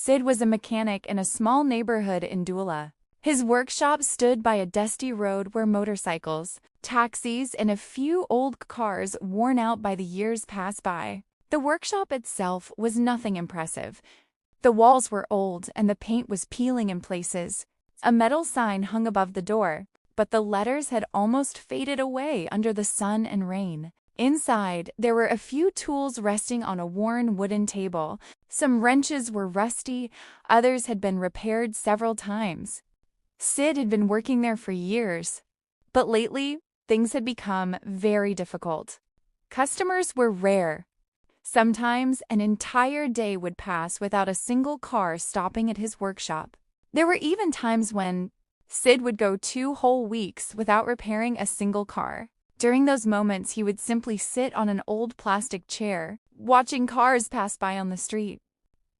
Sid was a mechanic in a small neighborhood in Dula. His workshop stood by a dusty road where motorcycles, taxis, and a few old cars worn out by the years passed by. The workshop itself was nothing impressive. The walls were old and the paint was peeling in places. A metal sign hung above the door, but the letters had almost faded away under the sun and rain. Inside, there were a few tools resting on a worn wooden table. Some wrenches were rusty, others had been repaired several times. Sid had been working there for years, but lately, things had become very difficult. Customers were rare. Sometimes an entire day would pass without a single car stopping at his workshop. There were even times when Sid would go 2 whole weeks without repairing a single car. During those moments, he would simply sit on an old plastic chair, watching cars pass by on the street.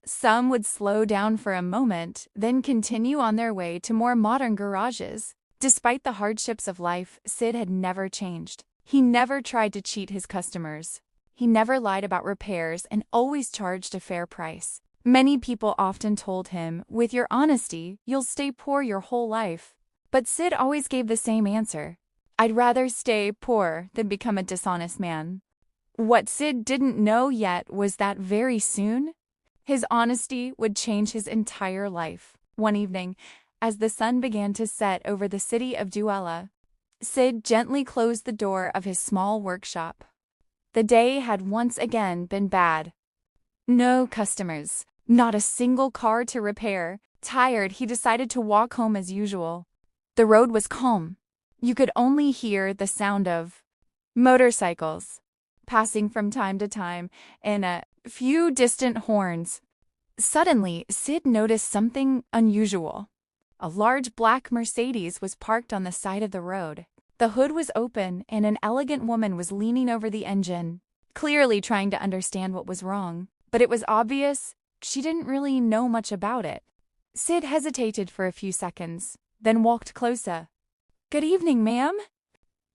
Some would slow down for a moment, then continue on their way to more modern garages. Despite the hardships of life, Sid had never changed. He never tried to cheat his customers. He never lied about repairs and always charged a fair price. Many people often told him, "With your honesty, you'll stay poor your whole life." But Sid always gave the same answer: "I'd rather stay poor than become a dishonest man." What Sid didn't know yet was that very soon, his honesty would change his entire life. One evening, as the sun began to set over the city of Duela, Sid gently closed the door of his small workshop. The day had once again been bad. No customers, not a single car to repair. Tired, he decided to walk home as usual. The road was calm. You could only hear the sound of motorcycles passing from time to time and a few distant horns. Suddenly, Sid noticed something unusual. A large black Mercedes was parked on the side of the road. The hood was open and an elegant woman was leaning over the engine, clearly trying to understand what was wrong. But it was obvious she didn't really know much about it. Sid hesitated for a few seconds, then walked closer. "Good evening, ma'am.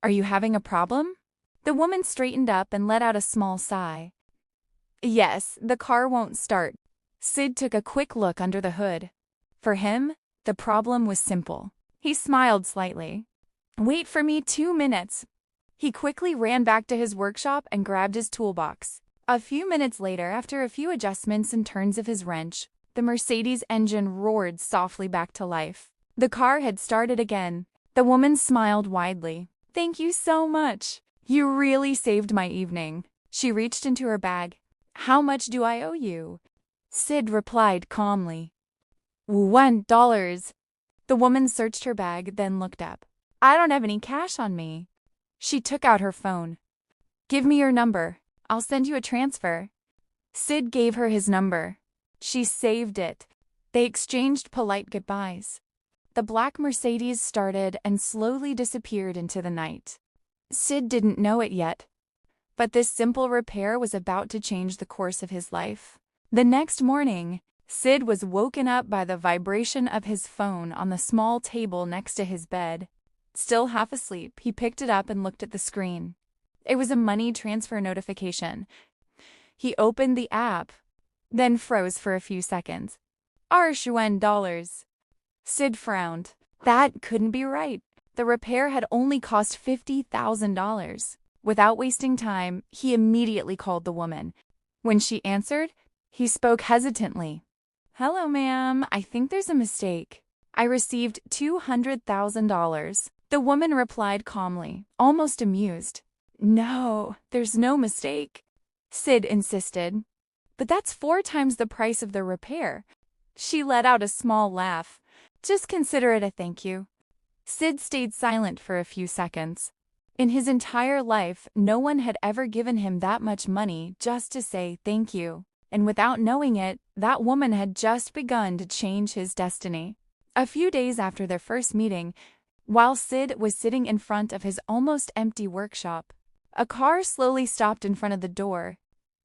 Are you having a problem?" The woman straightened up and let out a small sigh. "Yes, the car won't start." Sid took a quick look under the hood. For him, the problem was simple. He smiled slightly. "Wait for me 2 minutes." He quickly ran back to his workshop and grabbed his toolbox. A few minutes later, after a few adjustments and turns of his wrench, the Mercedes engine roared softly back to life. The car had started again. The woman smiled widely. "Thank you so much. You really saved my evening." She reached into her bag. "How much do I owe you?" Sid replied calmly, $1. The woman searched her bag, then looked up. "I don't have any cash on me." She took out her phone. "Give me your number. I'll send you a transfer." Sid gave her his number. She saved it. They exchanged polite goodbyes. The black Mercedes started and slowly disappeared into the night. Sid didn't know it yet, but this simple repair was about to change the course of his life. The next morning, Sid was woken up by the vibration of his phone on the small table next to his bed. Still half asleep, he picked it up and looked at the screen. It was a money transfer notification. He opened the app, then froze for a few seconds. $1. Sid frowned. That couldn't be right. The repair had only cost $50,000. Without wasting time, he immediately called the woman. When she answered, he spoke hesitantly. "Hello, ma'am. I think there's a mistake. I received $200,000. The woman replied calmly, almost amused. "No, there's no mistake." Sid insisted. "But that's 4 times the price of the repair." She let out a small laugh. "Just consider it a thank you." Sid stayed silent for a few seconds. In his entire life, no one had ever given him that much money just to say thank you. And without knowing it, that woman had just begun to change his destiny. A few days after their first meeting, while Sid was sitting in front of his almost empty workshop, a car slowly stopped in front of the door.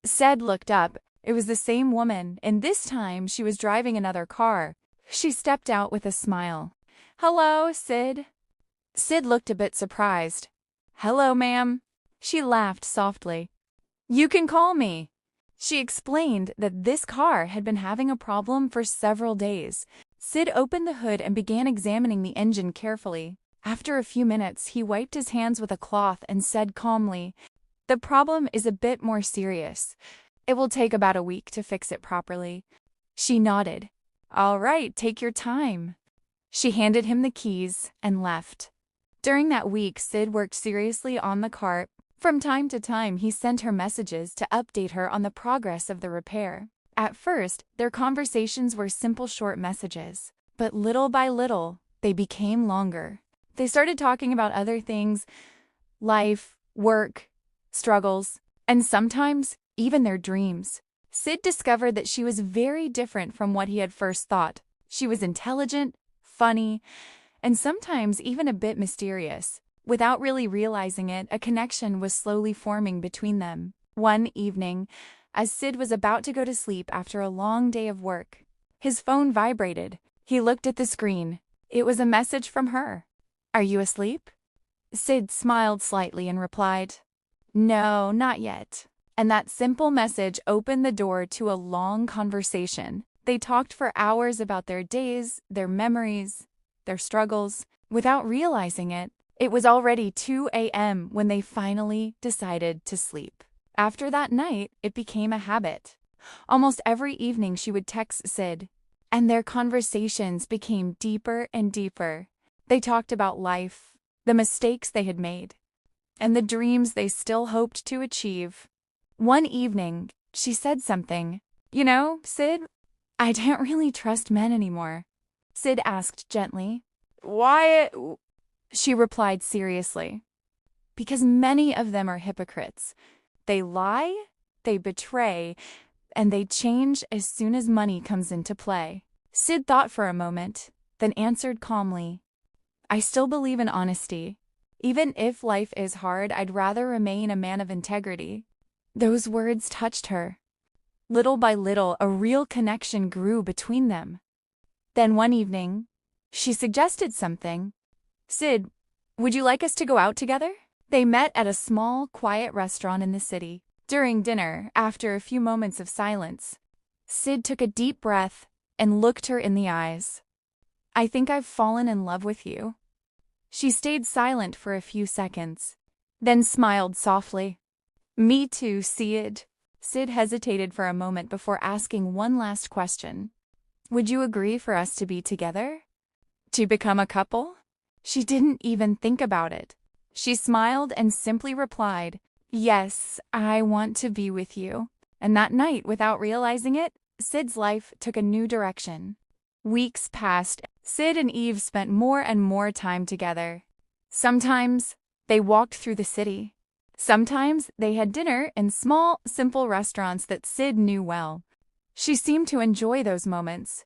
Sid looked up. It was the same woman, and this time she was driving another car. She stepped out with a smile. "Hello, Sid." Sid looked a bit surprised. "Hello, ma'am." She laughed softly. "You can call me." She explained that this car had been having a problem for several days. Sid opened the hood and began examining the engine carefully. After a few minutes, he wiped his hands with a cloth and said calmly, "The problem is a bit more serious. It will take about a week to fix it properly." She nodded. "All right, take your time." She handed him the keys and left. During that week, Sid worked seriously on the car. From time to time, he sent her messages to update her on the progress of the repair. At first, their conversations were simple short messages, but little by little, they became longer. They started talking about other things, life, work, struggles, and sometimes even their dreams. Sid discovered that she was very different from what he had first thought. She was intelligent, funny, and sometimes even a bit mysterious. Without really realizing it, a connection was slowly forming between them. One evening, as Sid was about to go to sleep after a long day of work, his phone vibrated. He looked at the screen. It was a message from her. "Are you asleep?" Sid smiled slightly and replied, "No, not yet." And that simple message opened the door to a long conversation. They talked for hours about their days, their memories, their struggles. Without realizing it, it was already 2 a.m. when they finally decided to sleep. After that night, it became a habit. Almost every evening she would text Sid, and their conversations became deeper and deeper. They talked about life, the mistakes they had made, and the dreams they still hoped to achieve. One evening, she said something. "You know, Sid, I don't really trust men anymore." Sid asked gently. "Why?" She replied seriously. "Because many of them are hypocrites. They lie, they betray, and they change as soon as money comes into play." Sid thought for a moment, then answered calmly, "I still believe in honesty. Even if life is hard, I'd rather remain a man of integrity." Those words touched her. Little by little, a real connection grew between them. Then one evening, she suggested something. "Sid, would you like us to go out together?" They met at a small, quiet restaurant in the city. During dinner, after a few moments of silence, Sid took a deep breath and looked her in the eyes. "I think I've fallen in love with you." She stayed silent for a few seconds, then smiled softly. "Me too, Sid." Sid hesitated for a moment before asking one last question. "Would you agree for us to be together? To become a couple?" She didn't even think about it. She smiled and simply replied, "Yes, I want to be with you." And that night, without realizing it, Sid's life took a new direction. Weeks passed. Sid and Eve spent more and more time together. Sometimes they walked through the city. Sometimes they had dinner in small, simple restaurants that Sid knew well. She seemed to enjoy those moments.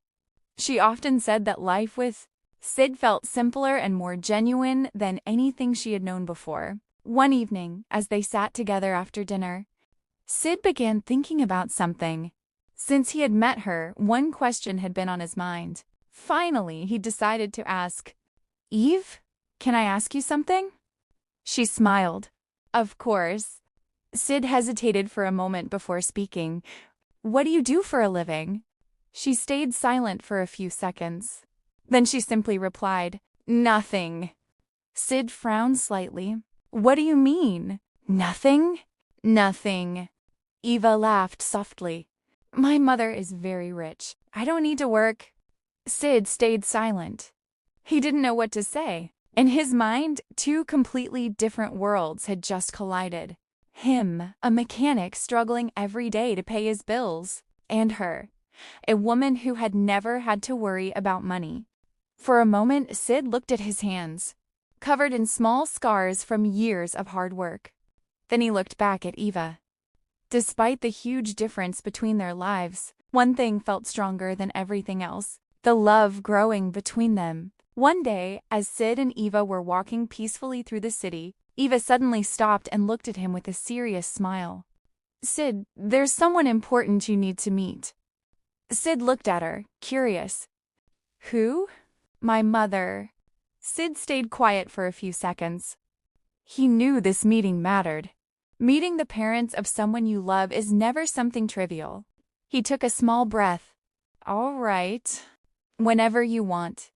She often said that life with Sid felt simpler and more genuine than anything she had known before. One evening, as they sat together after dinner, Sid began thinking about something. Since he had met her, one question had been on his mind. Finally, he decided to ask, "Eve, can I ask you something?" She smiled. "Of course." Sid hesitated for a moment before speaking. "What do you do for a living?" She stayed silent for a few seconds. Then she simply replied, "Nothing." Sid frowned slightly. "What do you mean? Nothing?" "Nothing." Eva laughed softly. "My mother is very rich. I don't need to work." Sid stayed silent. He didn't know what to say. In his mind, two completely different worlds had just collided. Him, a mechanic struggling every day to pay his bills, and her, a woman who had never had to worry about money. For a moment, Sid looked at his hands, covered in small scars from years of hard work. Then he looked back at Eva. Despite the huge difference between their lives, one thing felt stronger than everything else: the love growing between them. One day, as Sid and Eva were walking peacefully through the city, Eva suddenly stopped and looked at him with a serious smile. "Sid, there's someone important you need to meet." Sid looked at her, curious. "Who?" "My mother." Sid stayed quiet for a few seconds. He knew this meeting mattered. Meeting the parents of someone you love is never something trivial. He took a small breath. All right. Whenever you want.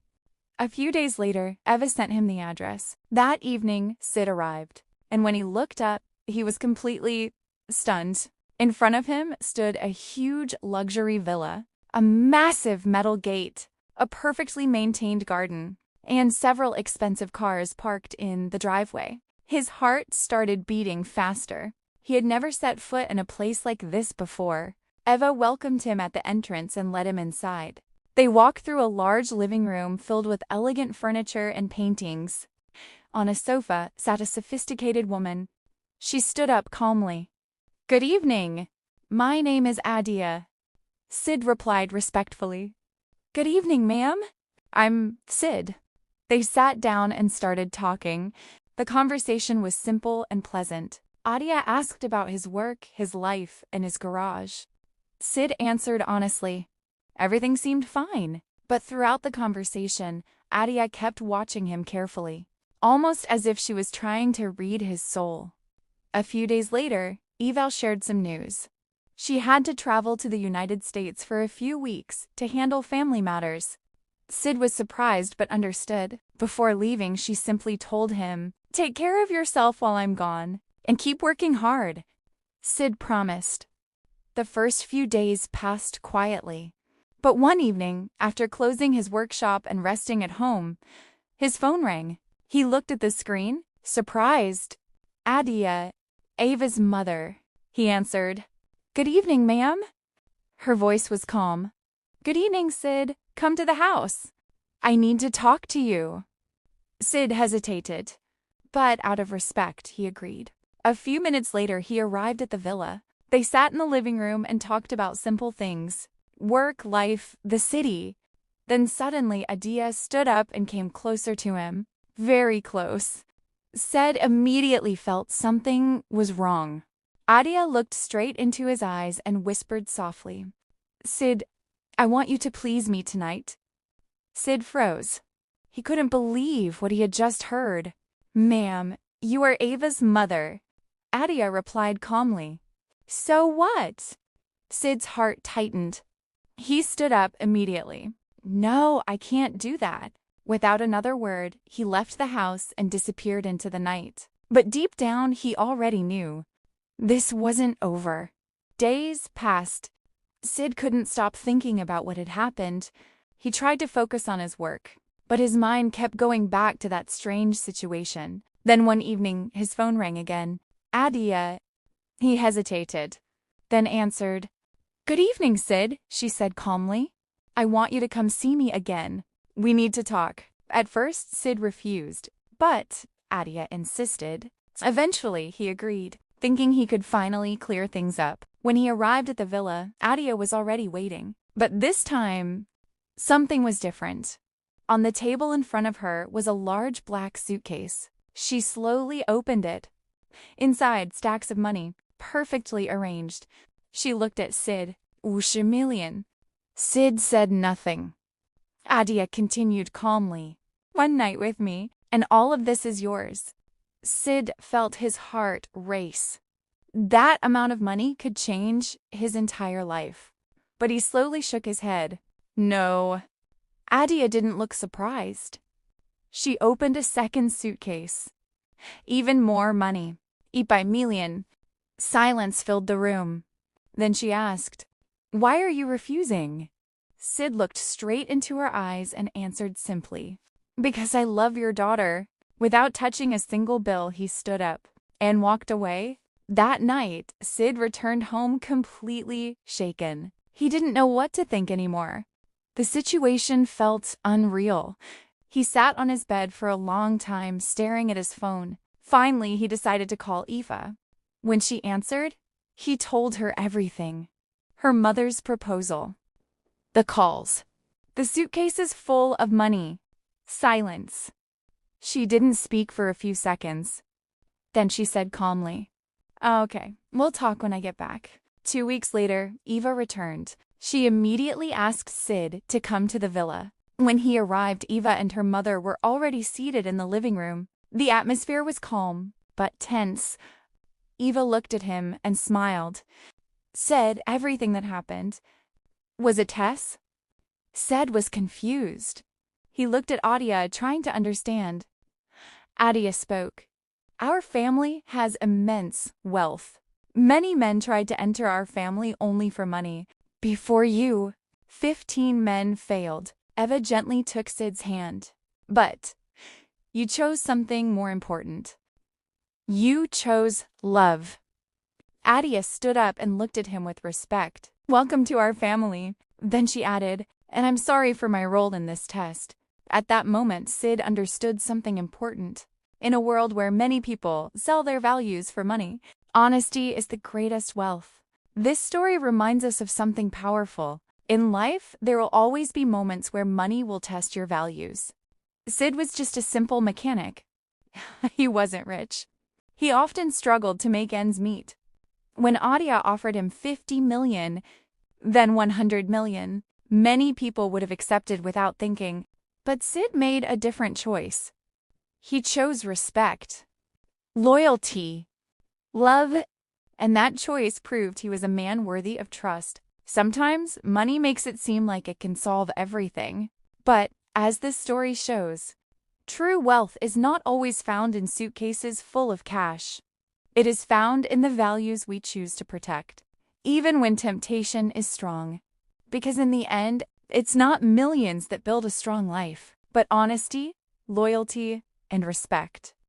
A few days later, Eva sent him the address. That evening, Sid arrived, and when he looked up, he was completely stunned. In front of him stood a huge luxury villa, a massive metal gate, a perfectly maintained garden, and several expensive cars parked in the driveway. His heart started beating faster. He had never set foot in a place like this before. Eva welcomed him at the entrance and led him inside. They walked through a large living room filled with elegant furniture and paintings. On a sofa sat a sophisticated woman. She stood up calmly. "Good evening. My name is Adia." Sid replied respectfully. "Good evening, ma'am. I'm Sid." They sat down and started talking. The conversation was simple and pleasant. Adia asked about his work, his life, and his garage. Sid answered honestly. Everything seemed fine. But throughout the conversation, Adia kept watching him carefully, almost as if she was trying to read his soul. A few days later, Eva shared some news. She had to travel to the United States for a few weeks to handle family matters. Sid was surprised but understood. Before leaving, she simply told him, "Take care of yourself while I'm gone, and keep working hard." Sid promised. The first few days passed quietly. But one evening, after closing his workshop and resting at home, his phone rang. He looked at the screen, surprised. "Adia, Ava's mother," he answered. "Good evening, ma'am." Her voice was calm. "Good evening, Sid. Come to the house. I need to talk to you." Sid hesitated, but out of respect, he agreed. A few minutes later, he arrived at the villa. They sat in the living room and talked about simple things. Work, life, the city. Then suddenly Adia stood up and came closer to him. Very close. Sid immediately felt something was wrong. Adia looked straight into his eyes and whispered softly, "Sid, I want you to please me tonight." Sid froze. He couldn't believe what he had just heard. "Ma'am, you are Ava's mother," Adia replied calmly. "So what?" Sid's heart tightened. He stood up immediately. "No, I can't do that." Without another word, he left the house and disappeared into the night. But deep down, he already knew. This wasn't over. Days passed. Sid couldn't stop thinking about what had happened. He tried to focus on his work, but his mind kept going back to that strange situation. Then one evening, his phone rang again. "Adia." He hesitated, then answered. "Good evening, Sid," she said calmly. "I want you to come see me again. We need to talk." At first, Sid refused, but Adia insisted. Eventually, he agreed, thinking he could finally clear things up. When he arrived at the villa, Adia was already waiting. But this time, something was different. On the table in front of her was a large black suitcase. She slowly opened it. Inside, stacks of money, perfectly arranged. She looked at Sid. "1 million." Sid said nothing. Adia continued calmly. "One night with me, and all of this is yours." Sid felt his heart race. That amount of money could change his entire life. But he slowly shook his head. "No." Adia didn't look surprised. She opened a second suitcase. Even more money. By million. Silence filled the room. Then she asked, "Why are you refusing?" Sid looked straight into her eyes and answered simply, "Because I love your daughter." Without touching a single bill, he stood up and walked away. That night, Sid returned home completely shaken. He didn't know what to think anymore. The situation felt unreal. He sat on his bed for a long time, staring at his phone. Finally, he decided to call Eva. When she answered, he told her everything. Her mother's proposal. The calls. The suitcases full of money. Silence. She didn't speak for a few seconds. Then she said calmly, "Okay, we'll talk when I get back." 2 weeks later, Eva returned. She immediately asked Sid to come to the villa. When he arrived, Eva and her mother were already seated in the living room. The atmosphere was calm, but tense. Eva looked at him and smiled. Said everything that happened. Was it Tess? Sid was confused. He looked at Adia, trying to understand. Adia spoke. Our family has immense wealth. Many men tried to enter our family only for money. Before you, 15 men failed. Eva gently took Sid's hand. But you chose something more important. You chose love. Adia stood up and looked at him with respect. Welcome to our family. Then she added, and I'm sorry for my role in this test. At that moment, Sid understood something important. In a world where many people sell their values for money, honesty is the greatest wealth. This story reminds us of something powerful. In life, there will always be moments where money will test your values. Sid was just a simple mechanic. He wasn't rich. He often struggled to make ends meet. When Adia offered him 50 million, then 100 million, many people would have accepted without thinking. But Sid made a different choice. He chose respect, loyalty, love, and that choice proved he was a man worthy of trust. Sometimes money makes it seem like it can solve everything. But, as this story shows, true wealth is not always found in suitcases full of cash. It is found in the values we choose to protect, even when temptation is strong. Because in the end, it's not millions that build a strong life, but honesty, loyalty, and respect.